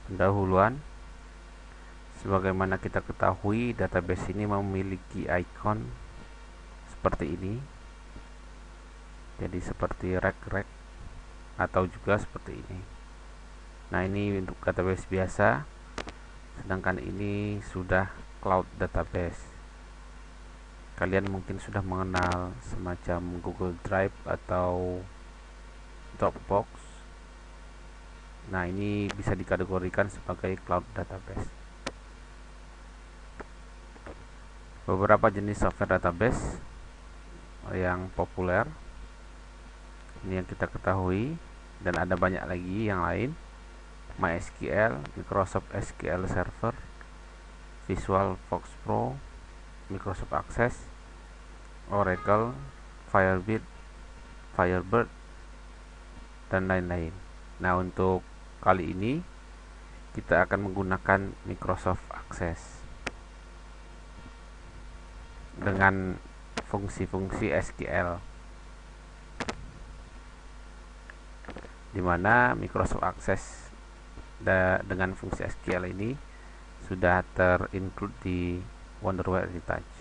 Pendahuluan. Sebagaimana kita ketahui, database ini memiliki icon seperti ini. Jadi seperti rek-rek atau juga seperti ini. Nah, ini untuk database biasa, sedangkan ini sudah cloud database. Kalian mungkin sudah mengenal semacam Google Drive atau Dropbox. Nah, ini bisa dikategorikan sebagai cloud database. Beberapa jenis software database yang populer ini yang kita ketahui, dan ada banyak lagi yang lain. MySQL, Microsoft SQL Server, Visual Fox Pro, Microsoft Access, Oracle, Firebird, dan lain-lain. Nah, untuk kali ini kita akan menggunakan Microsoft Access dengan fungsi-fungsi SQL, di mana Microsoft Access dengan fungsi SQL ini sudah terinclude di Wonderware Retouch.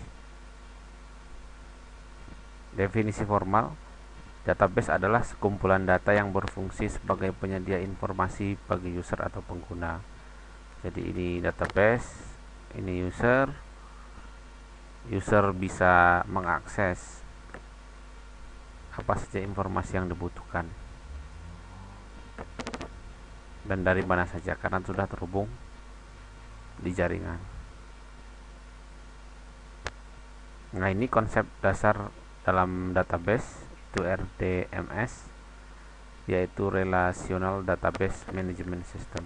Definisi formal, database adalah sekumpulan data yang berfungsi sebagai penyedia informasi bagi user atau pengguna. Jadi ini database, ini user bisa mengakses apa saja informasi yang dibutuhkan dan dari mana saja karena sudah terhubung di jaringan. Nah, ini konsep dasar dalam database, itu RDMS, yaitu Relational Database Management System.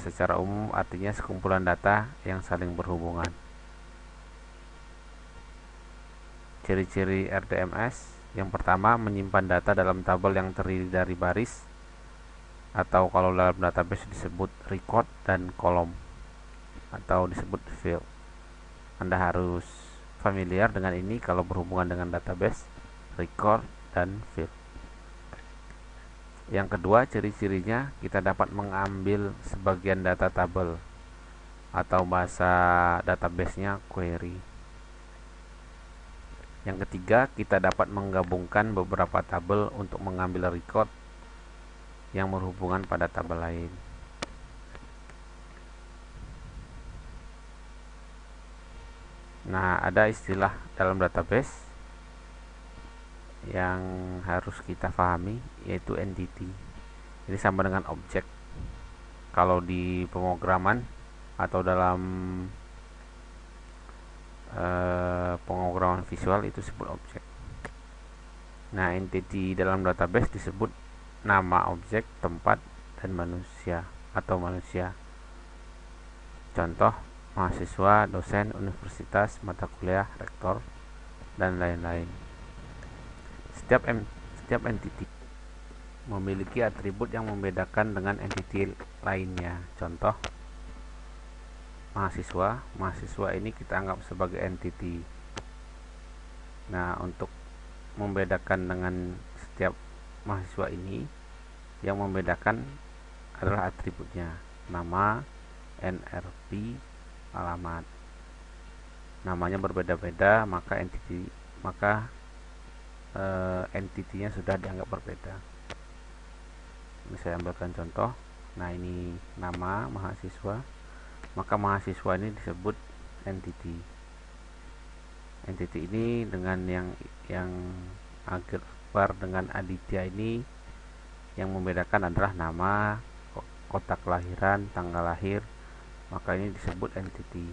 Secara umum artinya sekumpulan data yang saling berhubungan. Ciri-ciri RDMS: yang pertama, menyimpan data dalam tabel yang terdiri dari baris, atau kalau dalam database disebut record, dan kolom, atau disebut field. Anda harus familiar dengan ini kalau berhubungan dengan database, record, dan field. Yang kedua, ciri-cirinya, kita dapat mengambil sebagian data tabel, atau bahasa database-nya query. Yang ketiga, kita dapat menggabungkan beberapa tabel untuk mengambil record yang berhubungan pada tabel lain. Nah, ada istilah dalam database yang harus kita pahami, yaitu entity. Ini sama dengan objek. Kalau di pemrograman atau dalam pemrograman visual itu disebut objek. Nah, entity dalam database disebut nama objek, tempat, dan manusia atau manusia. Contoh, mahasiswa, dosen, universitas, mata kuliah, rektor, dan lain-lain. Setiap entity memiliki atribut yang membedakan dengan entity lainnya. Contoh, mahasiswa ini kita anggap sebagai entity. Nah, untuk membedakan dengan setiap mahasiswa ini, yang membedakan adalah atributnya: nama, NRP, alamat. Namanya berbeda-beda, maka entitinya sudah dianggap berbeda. Ini saya ambilkan contoh. Nah, ini nama mahasiswa, maka mahasiswa ini disebut entity. Entity ini dengan yang Akbar dengan Aditya ini, yang membedakan adalah nama, kota kelahiran, tanggal lahir, maka ini disebut entity.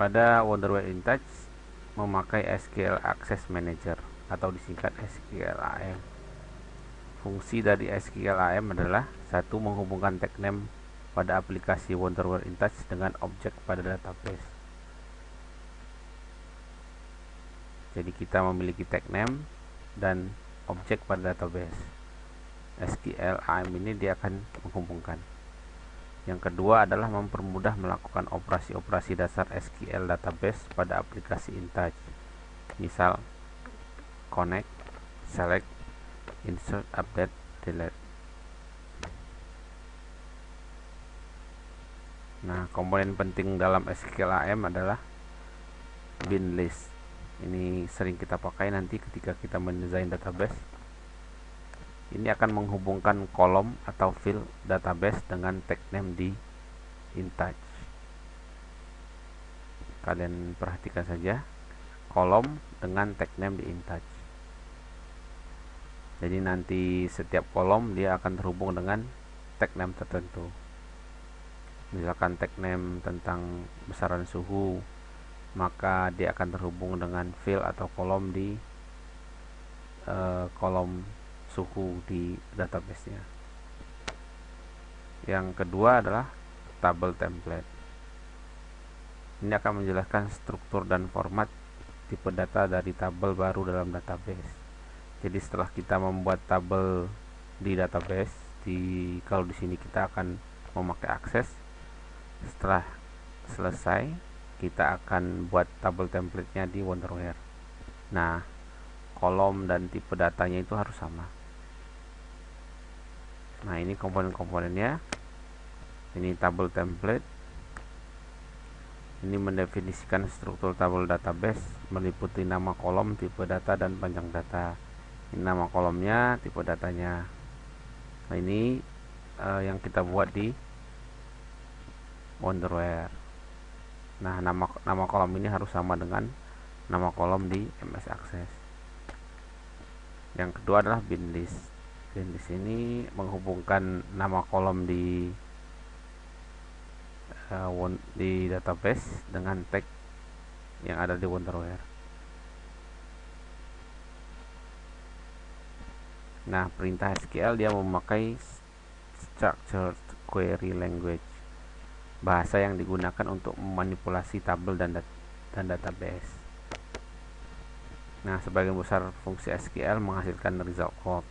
Pada Wonderware Intouch memakai SQL Access Manager atau disingkat SQLAM. Fungsi dari SQLAM adalah: 1. Menghubungkan tag name pada aplikasi Wonderware Intouch dengan objek pada database. Jadi kita memiliki tag name dan objek pada database. SQLAM ini dia akan menghubungkan. Yang kedua adalah mempermudah melakukan operasi-operasi dasar SQL database pada aplikasi Intouch. Misal connect, select, insert, update, delete. Nah, komponen penting dalam SQL AM adalah bin list. Ini sering kita pakai nanti ketika kita mendesain database. Ini akan menghubungkan kolom atau field database dengan tag name di InTouch. Kalian perhatikan saja kolom dengan tag name di InTouch. Jadi nanti setiap kolom dia akan terhubung dengan tag name tertentu. Misalkan tag name tentang besaran suhu, maka dia akan terhubung dengan field atau kolom di kolom suhu di database-nya. Yang kedua adalah table template. Ini akan menjelaskan struktur dan format tipe data dari tabel baru dalam database. Jadi setelah kita membuat tabel di database, kalau di sini kita akan memakai akses. Setelah selesai, kita akan buat tabel template-nya di Wonderware. Nah, kolom dan tipe datanya itu harus sama. Nah, ini komponen-komponennya. Ini tabel template. Ini mendefinisikan struktur tabel database meliputi nama kolom, tipe data, dan panjang data. Ini nama kolomnya, tipe datanya. Nah, ini yang kita buat di Wonderware. Nah, nama kolom ini harus sama dengan nama kolom di MS Access. Yang kedua adalah bin list. Bin list ini menghubungkan nama kolom di database dengan tag yang ada di Wonderware. Nah, perintah SQL dia memakai structured query language, bahasa yang digunakan untuk memanipulasi tabel dan database. Nah, sebagian besar fungsi SQL menghasilkan result code.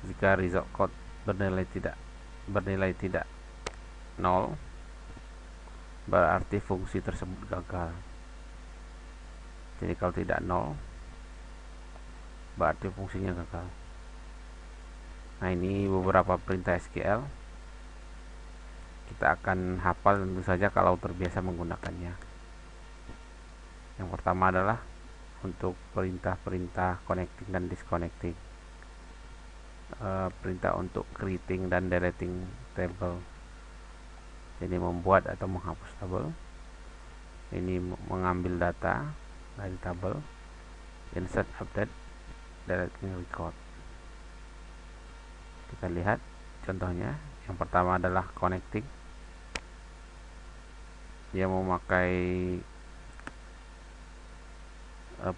Jika result code bernilai tidak 0, berarti fungsi tersebut gagal. Jadi kalau tidak 0, berarti fungsinya gagal. Nah, ini beberapa perintah SQL. Kita akan hafal tentu saja kalau terbiasa menggunakannya. Yang pertama adalah untuk perintah-perintah connecting dan disconnecting. Perintah untuk creating dan deleting table. Jadi membuat atau menghapus tabel. Ini mengambil data dari tabel. Insert, update, deleting record. Kita lihat contohnya. Yang pertama adalah connecting. Dia memakai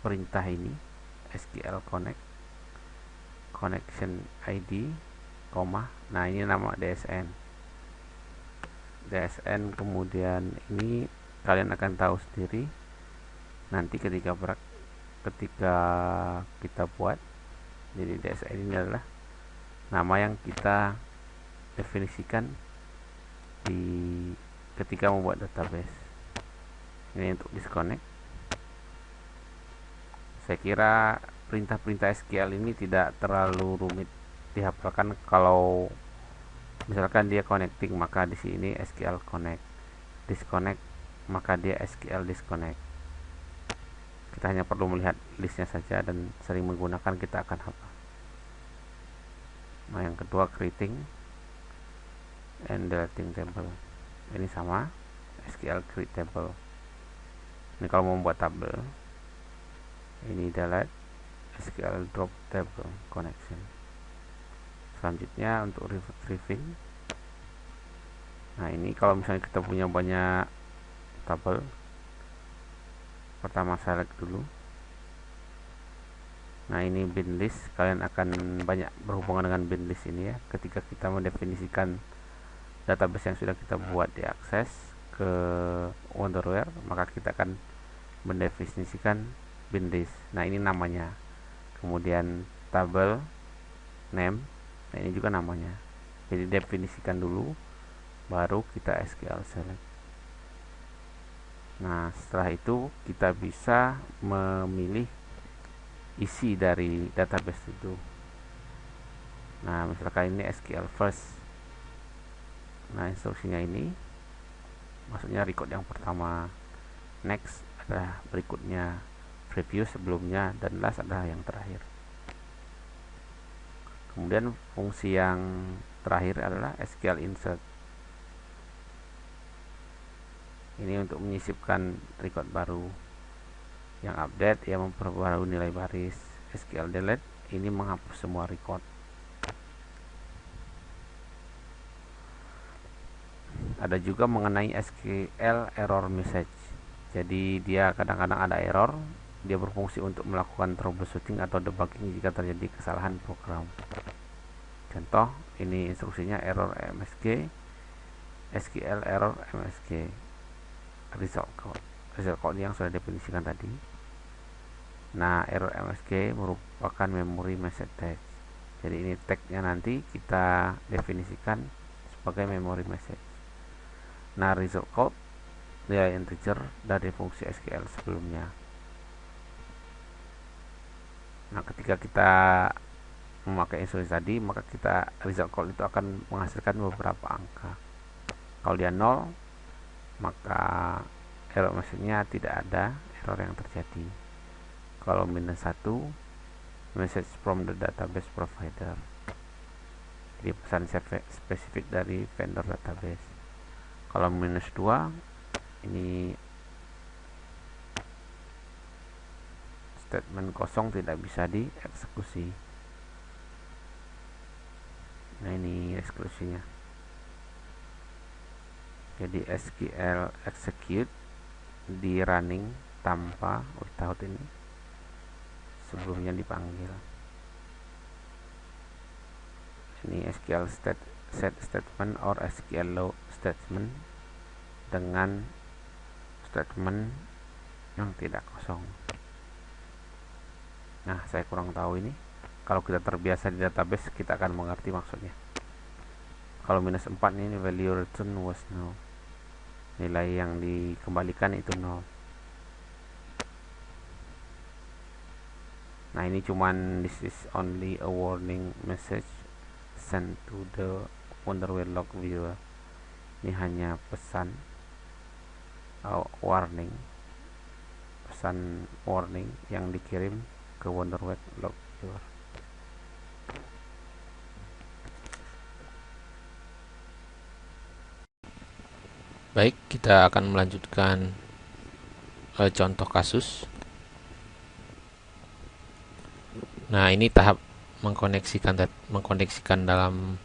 perintah ini SQL connect connection ID, nah ini nama DSN, kemudian ini kalian akan tahu sendiri nanti ketika kita buat. Jadi DSN ini adalah nama yang kita definisikan ketika membuat database. Ini untuk disconnect. Saya kira perintah-perintah SQL ini tidak terlalu rumit dihafalkan. Kalau misalkan dia connecting, maka di sini SQL connect. Disconnect, maka dia SQL disconnect. Kita hanya perlu melihat listnya saja dan sering menggunakan, kita akan hafal. Nah, yang kedua creating and deleting table. Ini sama, SQL create table. Ini kalau membuat tabel. Ini delete, SQL drop table connection. Selanjutnya untuk retrieving. Nah, ini kalau misalnya kita punya banyak tabel, pertama select dulu. Nah, ini bin list. Kalian akan banyak berhubungan dengan bin list ini ya. Ketika kita mendefinisikan database yang sudah kita buat di akses ke Wonderware, maka kita akan mendefinisikan bin list. Nah, ini namanya. Kemudian tabel name. Nah, ini juga namanya. Jadi definisikan dulu, baru kita SQL select. Nah, setelah itu kita bisa memilih isi dari database itu. Nah, misalkan ini SQL first. Nah, instruksinya ini maksudnya record yang pertama, next adalah berikutnya, preview sebelumnya, dan last adalah yang terakhir. Kemudian fungsi yang terakhir adalah SQL insert. Ini untuk menyisipkan record baru. Yang update yang memperbarui nilai baris. SQL delete ini menghapus semua record. Ada juga mengenai SQL error message. Jadi dia kadang-kadang ada error, dia berfungsi untuk melakukan troubleshooting atau debugging jika terjadi kesalahan program. Contoh, ini instruksinya error MSG, SQL error MSG, result code yang sudah definisikan tadi. Nah, error MSG merupakan memory message tag. Jadi ini tagnya nanti kita definisikan sebagai memory message. Nah, result code nilai integer dari fungsi SQL sebelumnya. Nah, ketika kita memakai instruksi tadi, maka kita result code itu akan menghasilkan beberapa angka. Kalau dia 0, maka error message-nya tidak ada error yang terjadi. Kalau minus 1, message from the database provider. Jadi pesan spesifik dari vendor database. Kalau minus 2, ini statement kosong tidak bisa dieksekusi. Nah, ini eksekusinya. Jadi SQL execute di running tanpa without ini sebelumnya dipanggil. Ini SQL set statement or SQL load statement dengan statement yang tidak kosong. Nah, saya kurang tahu ini. Kalau kita terbiasa di database, kita akan mengerti maksudnya. Kalau minus 4 ini value return was no. Nilai yang dikembalikan itu 0. Nah, ini cuman this is only a warning message sent to the Wonderware log viewer. Ini hanya pesan warning, pesan warning yang dikirim ke Wonderware log viewer. Baik, kita akan melanjutkan contoh kasus. Nah, ini tahap mengkoneksikan dalam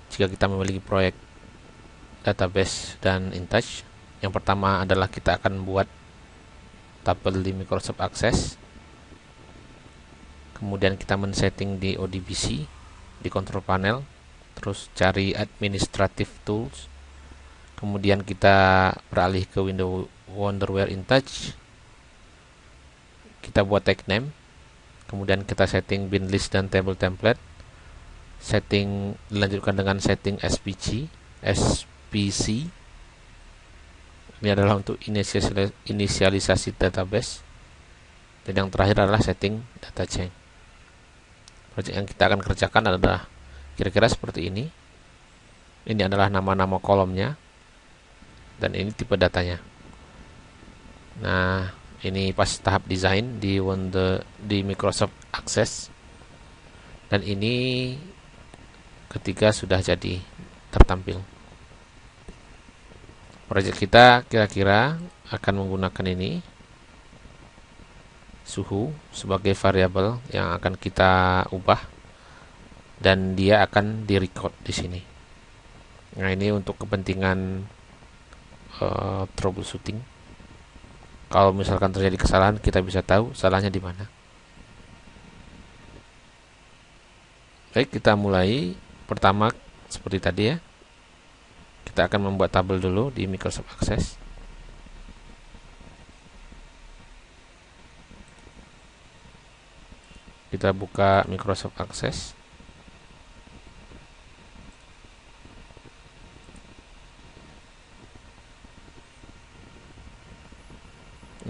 jika kita memiliki proyek database dan InTouch. Yang pertama adalah kita akan buat tabel di Microsoft Access. Kemudian kita men-setting di ODBC di control panel, terus cari administrative tools. Kemudian kita beralih ke window Wonderware InTouch. Kita buat tag name. Kemudian kita setting bin list dan table template. Setting dilanjutkan dengan setting SPC. Ini adalah untuk inisialisasi database. Dan yang terakhir adalah setting data chain. Project yang kita akan kerjakan adalah kira-kira seperti ini. Ini adalah nama-nama kolomnya. Dan ini tipe datanya. Nah, ini pas tahap desain di Microsoft Access. Dan ini ketika sudah jadi tertampil. Project kita kira-kira akan menggunakan ini, suhu sebagai variabel yang akan kita ubah, dan dia akan direcord di sini. Nah, ini untuk kepentingan troubleshooting. Kalau misalkan terjadi kesalahan, kita bisa tahu salahnya di mana. Baik, kita mulai. Pertama, seperti tadi ya, kita akan membuat tabel dulu di Microsoft Access. Kita buka Microsoft Access.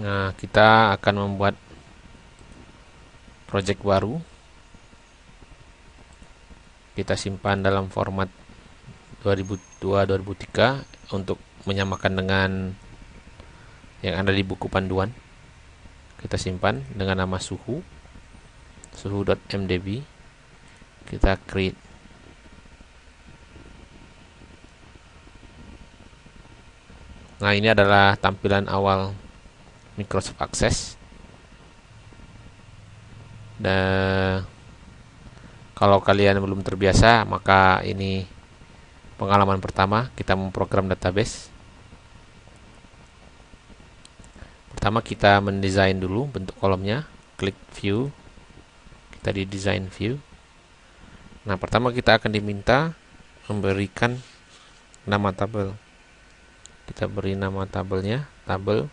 Nah, kita akan membuat project baru. kita simpan dalam format 2002-2003 untuk menyamakan dengan yang ada di buku panduan. Kita simpan dengan nama suhu.mdb, kita create. Nah, ini adalah tampilan awal Microsoft Access. Dan kalau kalian belum terbiasa, maka ini pengalaman pertama kita memprogram database. Pertama kita mendesain dulu bentuk kolomnya, klik view, kita di design view. Nah, pertama kita akan diminta memberikan nama tabel. Kita beri nama tabelnya, tabel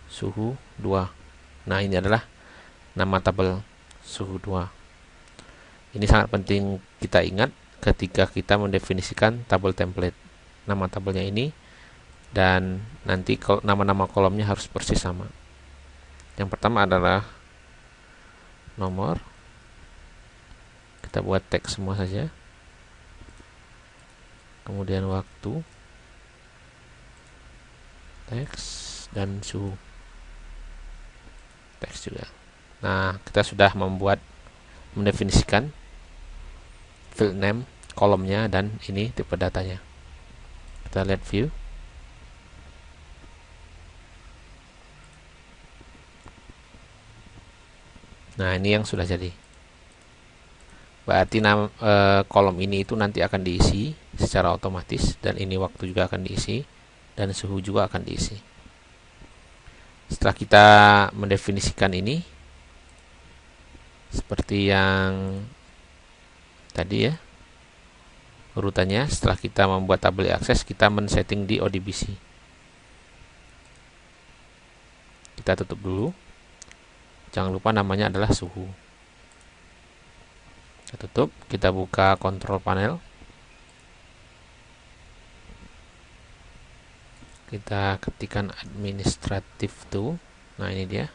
suhu 2. Nah, ini adalah nama tabel suhu 2. Ini sangat penting kita ingat ketika kita mendefinisikan tabel template. Nama tabelnya ini, dan nanti nama-nama kolomnya harus persis sama. Yang pertama adalah nomor. Kita buat teks semua saja. Kemudian waktu, teks, dan suhu, teks juga. Nah, kita sudah mendefinisikan field name, kolomnya, dan ini tipe datanya. Kita lihat view. Nah, ini yang sudah jadi. Berarti kolom ini itu nanti akan diisi secara otomatis, dan ini waktu juga akan diisi, dan suhu juga akan diisi. Setelah kita mendefinisikan ini seperti yang tadi ya urutannya, setelah kita membuat tabel akses, kita men-setting di ODBC. Kita tutup dulu. Jangan lupa namanya adalah suhu. Kita tutup, kita buka control panel. Kita ketikkan administrative tool. Nah, ini dia.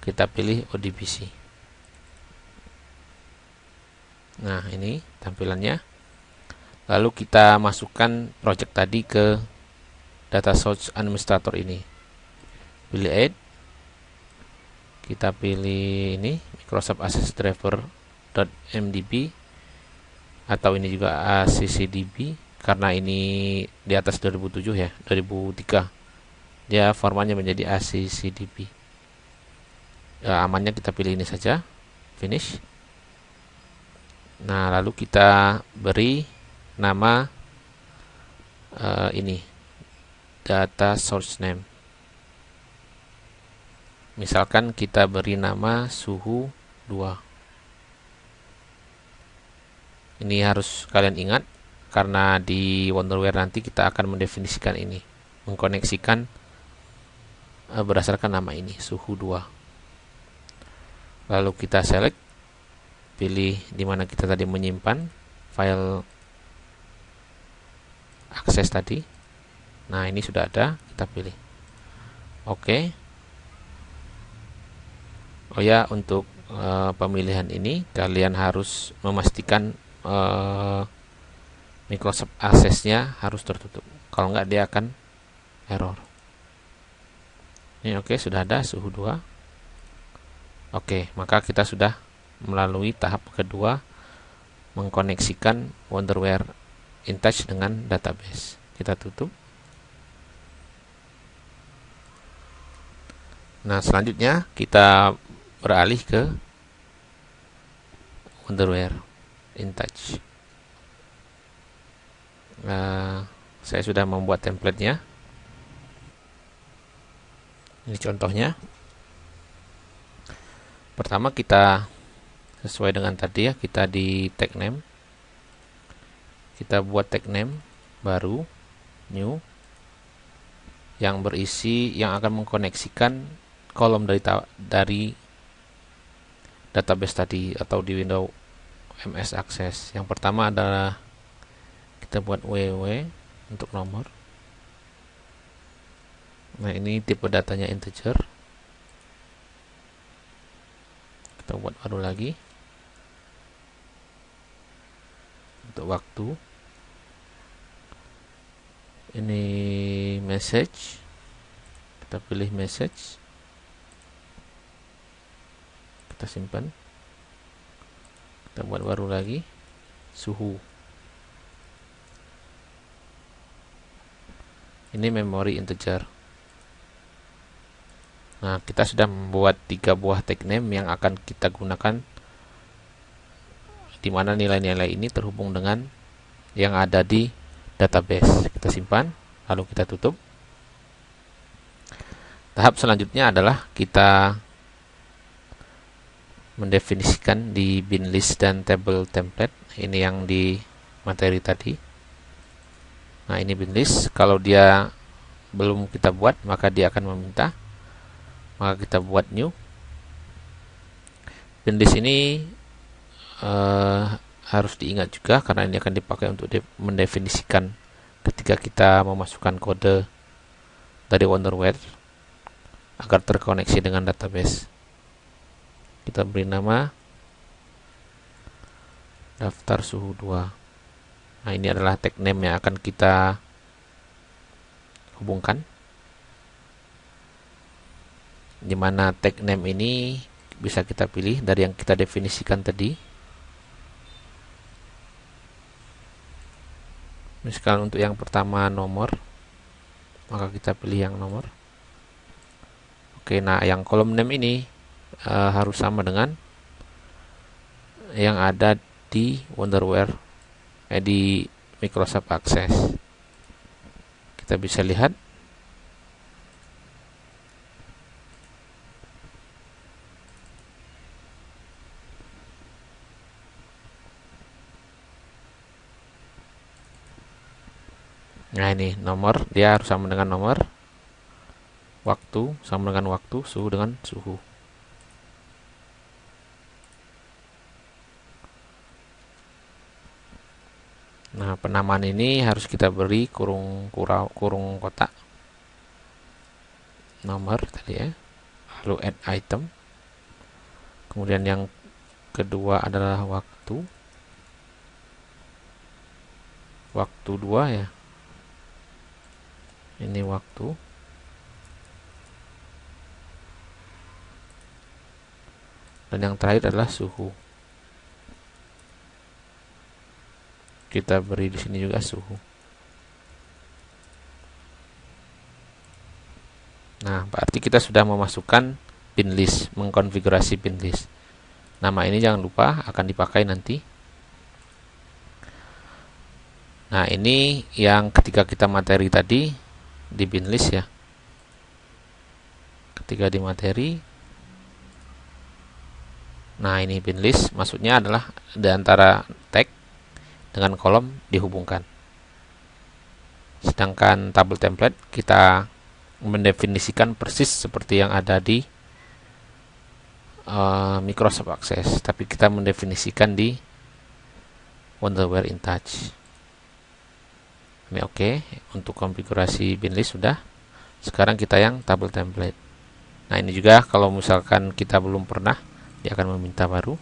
Kita pilih ODBC. Nah, ini tampilannya. Lalu kita masukkan project tadi ke data source administrator ini. Pilih add. Kita pilih ini Microsoft Access Driver.mdb, atau ini juga ACCDB, karena ini di atas 2007 ya, 2003. Dia formatnya menjadi ACCDB. Amannya kita pilih ini saja, finish. Nah, lalu kita beri nama ini data source name. Misalkan kita beri nama suhu 2. Ini harus kalian ingat, karena di Wonderware nanti kita akan mendefinisikan ini, mengkoneksikan berdasarkan nama ini, suhu 2. Lalu kita select, pilih di mana kita tadi menyimpan file akses tadi. Nah, ini sudah ada, kita pilih oke. Oh ya, untuk pemilihan ini kalian harus memastikan Microsoft Access-nya harus tertutup. Kalau enggak, dia akan error. Ini oke, sudah ada suhu 2. Oke, maka kita sudah melalui tahap kedua, mengkoneksikan Wonderware InTouch dengan database. Kita tutup. Nah, selanjutnya kita beralih ke Wonderware InTouch. Saya sudah membuat template-nya. Ini contohnya. Pertama kita sesuai dengan tadi ya, kita di tag name. Kita buat tag name baru, new, yang berisi, yang akan mengkoneksikan kolom dari database tadi atau di Windows MS Access. Yang pertama adalah kita buat www untuk nomor. Nah, ini tipe datanya integer. Kita buat baru lagi. Untuk waktu ini message, kita pilih message, kita simpan, kita buat baru lagi. Suhu, ini memori integer. Nah, kita sudah membuat 3 buah tag name yang akan kita gunakan, di mana nilai-nilai ini terhubung dengan yang ada di database. Kita simpan, lalu kita tutup. Tahap selanjutnya adalah kita mendefinisikan di bin list dan table template. Ini yang di materi tadi. Nah, ini bin list. Kalau dia belum kita buat, maka dia akan meminta. Maka kita buat new. Bin list ini harus diingat juga, karena ini akan dipakai untuk mendefinisikan ketika kita memasukkan kode dari Wonderware agar terkoneksi dengan database. Kita beri nama daftar suhu 2. Nah, ini adalah tag name yang akan kita hubungkan, di mana tag name ini bisa kita pilih dari yang kita definisikan tadi. Misalkan untuk yang pertama nomor, maka kita pilih yang nomor. Oke, nah yang kolom name ini harus sama dengan yang ada di Wonderware, di Microsoft Access. Kita bisa lihat nah, ini nomor, dia harus sama dengan nomor, waktu sama dengan waktu, suhu dengan suhu. Nah, penamaan ini harus kita beri kurung kotak nomor tadi ya, lalu add item. Kemudian yang kedua adalah waktu 2 ya, ini waktu. Dan yang terakhir adalah suhu. Kita beri di sini juga suhu. Nah, berarti kita sudah memasukkan bin list, mengkonfigurasi bin list. Nama ini jangan lupa akan dipakai nanti. Nah, ini yang ketika kita materi tadi di bin list ya. Ketika di materi, nah ini bin list, maksudnya adalah di antara tag dengan kolom dihubungkan. Sedangkan table template kita mendefinisikan persis seperti yang ada di Microsoft Access, tapi kita mendefinisikan di Wonderware InTouch. Ini oke. Untuk konfigurasi bin list sudah. Sekarang kita yang table template. Nah, ini juga kalau misalkan kita belum pernah, dia akan meminta baru.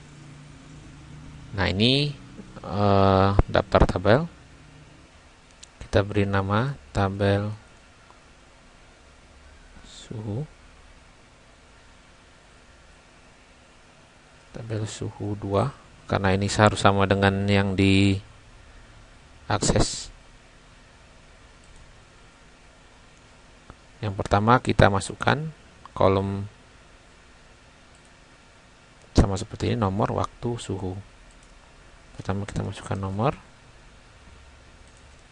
Nah, ini daftar tabel. Kita beri nama tabel suhu. Tabel suhu 2, karena ini harus sama dengan yang di akses. Yang pertama kita masukkan kolom sama seperti ini, nomor, waktu, suhu. Pertama kita masukkan nomor,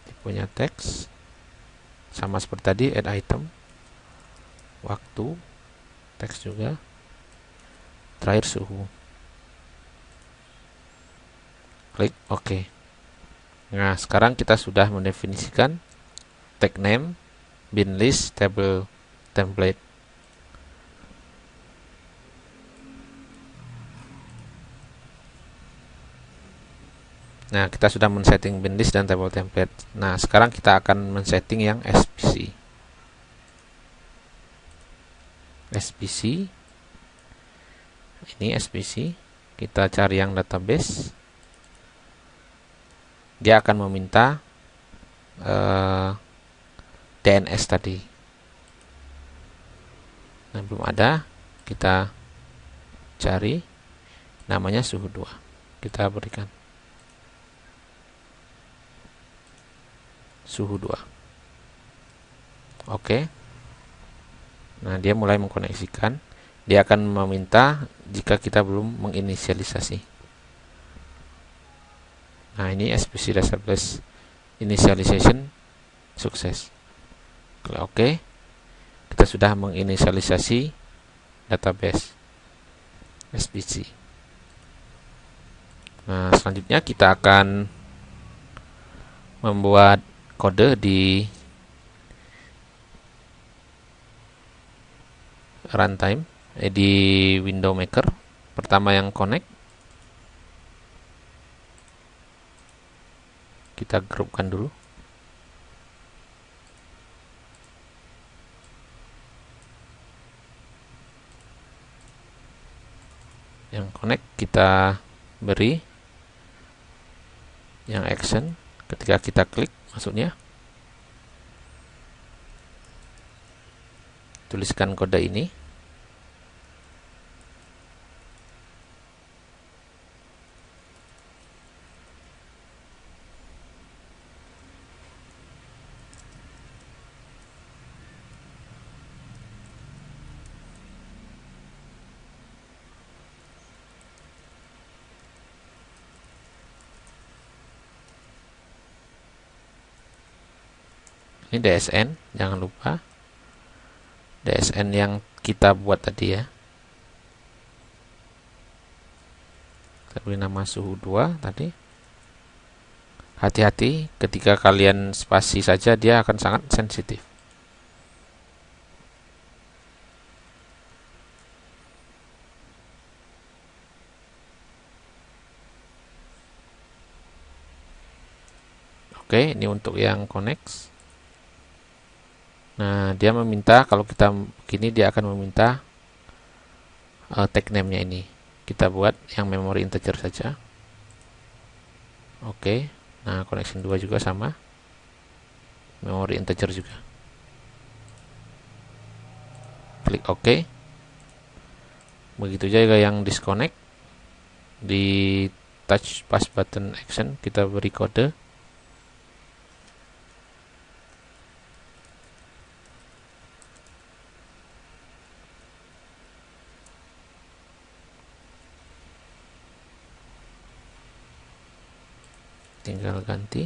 tipenya teks, sama seperti tadi, add item, waktu, teks juga, terakhir suhu. Klik OK. Nah, sekarang kita sudah mendefinisikan tag name, bin list, table template. Nah, kita sudah men-setting bin list dan table template. Nah, sekarang kita akan men-setting yang SPC. SPC ini SPC, kita cari yang database. Dia akan meminta DNS tadi. Nah, belum ada, kita cari namanya suhu 2. Kita berikan suhu 2. Oke. Nah, dia mulai mengkoneksikan. Dia akan meminta jika kita belum menginisialisasi. Nah, ini SPC database initialization sukses. Klik OK. Kita sudah menginisialisasi database SPC. Nah, selanjutnya kita akan membuat kode di runtime, di window maker. Pertama yang connect, kita grupkan dulu. Yang connect kita beri yang action ketika kita klik masuknya. Tuliskan kode ini. Ini DSN, jangan lupa DSN yang kita buat tadi ya. Kita beri nama suhu 2 tadi. Hati-hati ketika kalian spasi saja, dia akan sangat sensitif. Oke, ini untuk yang connect. Nah, dia meminta, kalau kita begini, dia akan meminta tag name-nya ini. Kita buat yang memory integer saja. Oke. Nah, connection 2 juga sama. Memory integer juga. Klik OK. Begitu juga yang disconnect. Di touch pass button action, kita beri kode. Tinggal ganti.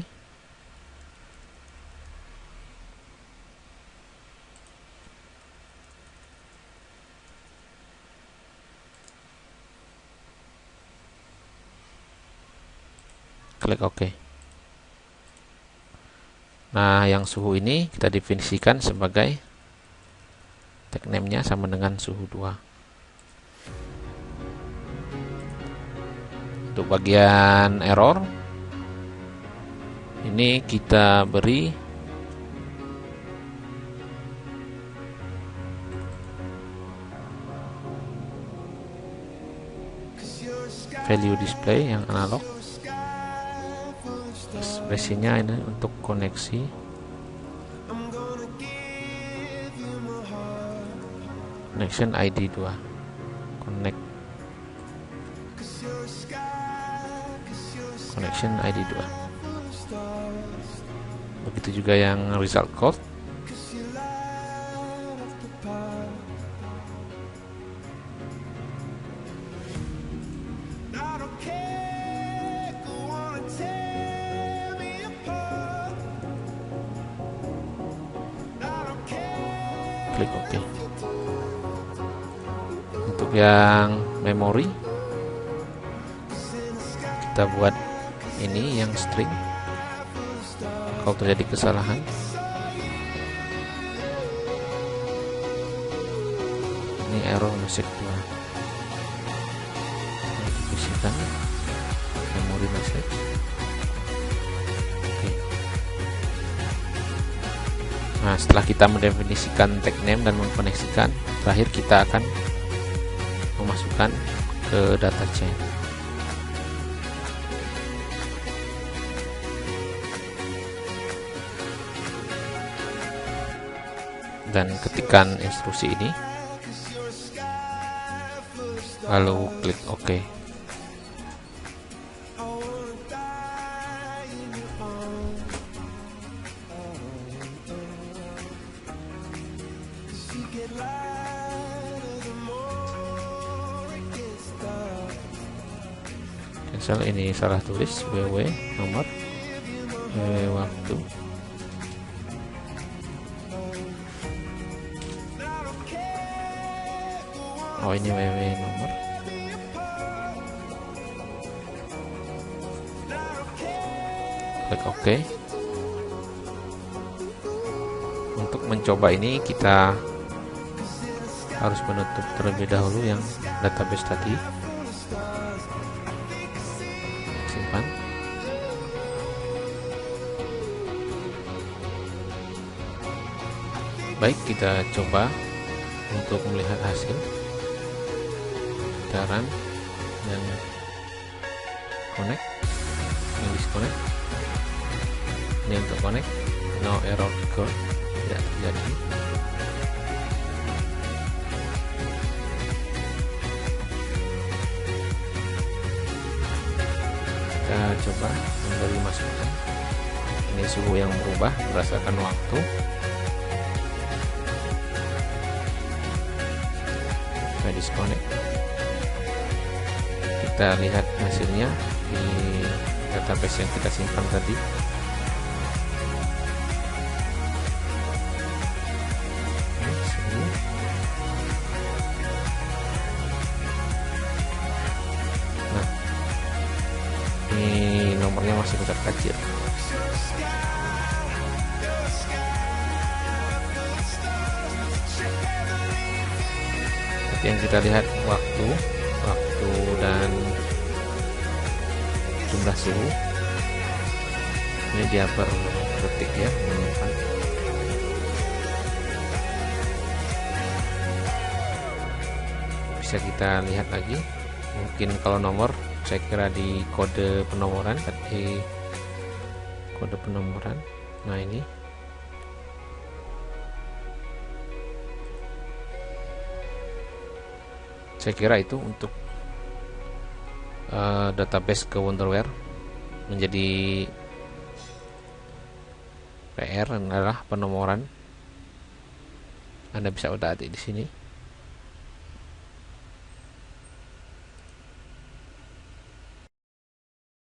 Klik OK. Nah, yang suhu ini kita definisikan sebagai tag name-nya sama dengan suhu 2. Untuk bagian error, ini kita beri value display yang analog. Spesinya ini untuk koneksi. Connection ID 2. Connect. Connection ID 2. Begitu juga yang result code. Klik OK. Untuk yang memori, kita buat ini yang string. Kalau terjadi kesalahan, ini error message 2. Definisikan memori message. Oke. Nah, setelah kita mendefinisikan tag name dan mengkoneksikan, terakhir kita akan memasukkan ke data chain. Dan ketikkan instruksi ini, lalu klik OK. Cancel, ini salah tulis, ww nomor, ww waktu. Oh, ini ww nomor. Klik OK. Untuk mencoba ini kita harus menutup terlebih dahulu yang database tadi. Simpan. Baik, kita coba untuk melihat hasil. Kita run dan connect, yang disconnect. Ini untuk connect, no error code, tidak terjadi. Kita coba memberi masukan. Ini suhu yang berubah berdasarkan waktu. Kita disconnect. Kita lihat hasilnya di database yang kita simpan tadi. Nah, ini nomornya masih kecil. Yang kita lihat waktu dan jumlah suhu, ini dia per detik ya, menunjukkan. Bisa kita lihat lagi, mungkin kalau nomor saya kira di kode penomoran tadi, kode penomoran. Nah, ini saya kira itu untuk database ke Wonderware. Menjadi PR adalah penomoran. Anda bisa udah di sini.